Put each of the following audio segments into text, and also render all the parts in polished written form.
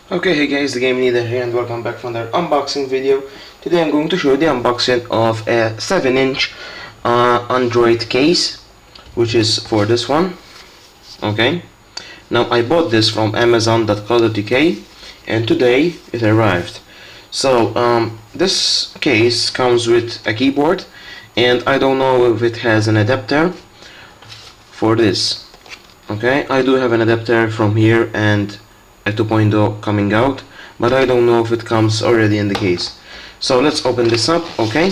Okay, hey guys, the Game Leader here and welcome back for another unboxing video. Today I'm going to show you the unboxing of a 7-inch Android case, which is for this one. Okay, now I bought this from Amazon.co.uk and today it arrived. So this case comes with a keyboard and I don't know if it has an adapter for this. Okay, I do have an adapter from here and a 2.0 coming out, but I don't know if it comes already in the case. So let's open this up. Okay,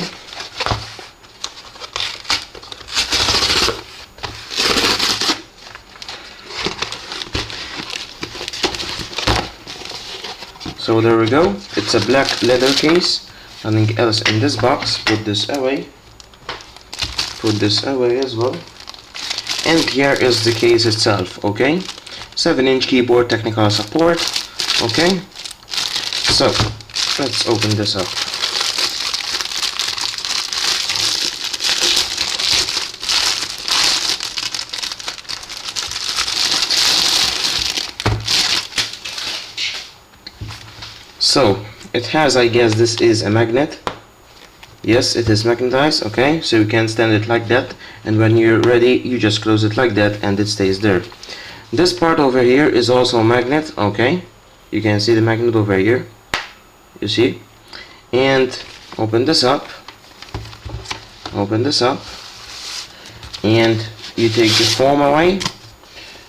so there we go. It's a black leather case, nothing else in this box. Put this away as well. And here is the case itself. Okay, 7-inch keyboard, technical support. Okay, so let's open this up. So it has, I guess this is a magnet. Yes, it is magnetized. Okay, so you can stand it like that, and when you're ready you just close it like that and it stays there. This part over here is also a magnet. Okay, you can see the magnet over here, you see. And open this up, and you take the foam away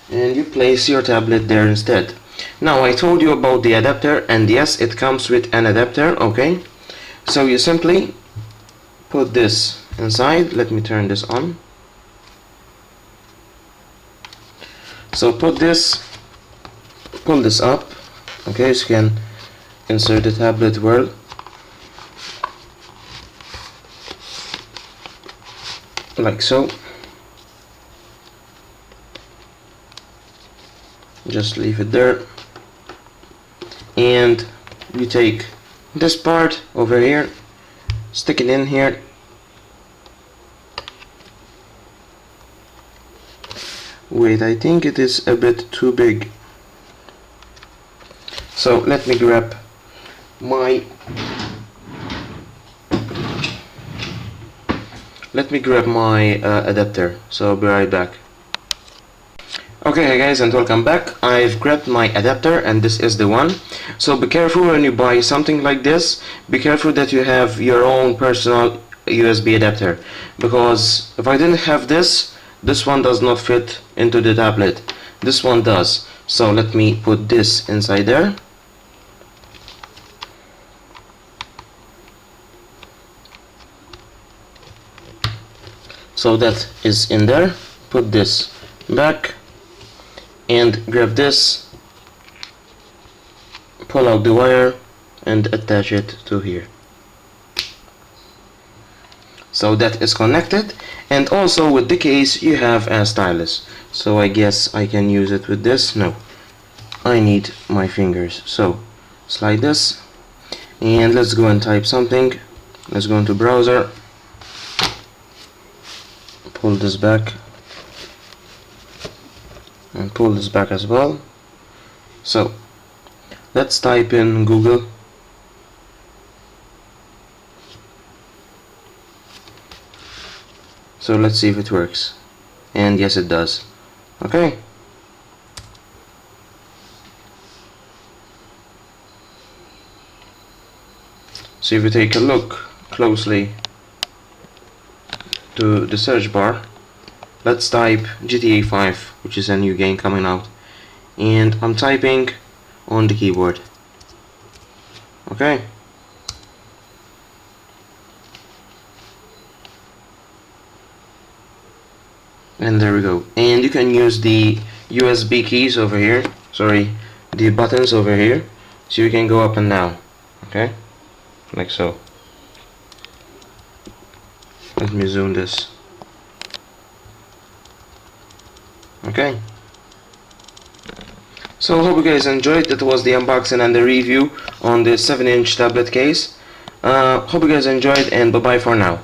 and you place your tablet there instead. Now I told you about the adapter, and yes, it comes with an adapter. Okay, so you simply put this inside. Let me turn this on. So put this, pull this up. Okay, so you can insert the tablet well. Like so. Just leave it there. And you take this part over here, stick it in here. Wait, I think it is a bit too big. So let me grab my adapter. So I'll be right back. Okay, hey guys, and welcome back. I've grabbed my adapter and this is the one. So be careful when you buy something like this. Be careful that you have your own personal USB adapter, because if I didn't have this one does not fit into the tablet. This one does. So let me put this inside there. So that is in there. Put this back and grab this, pull out the wire and attach it to here. So that is connected, and also with the case you have a stylus. So I guess I can use it with this. No, I need my fingers. So slide this and let's go and type something. Let's go into browser, pull this back and pull this back as well. So let's type in Google. So let's see if it works, and yes it does. Okay, so if you take a look closely to the search bar, let's type GTA 5, which is a new game coming out, and I'm typing on the keyboard. Okay, and there we go. And you can use the USB keys over here, the buttons over here, so you can go up and down. Okay, like so. Let me zoom this. Okay, so hope you guys enjoyed. That was the unboxing and the review on the 7-inch tablet case. Hope you guys enjoyed, and bye bye for now.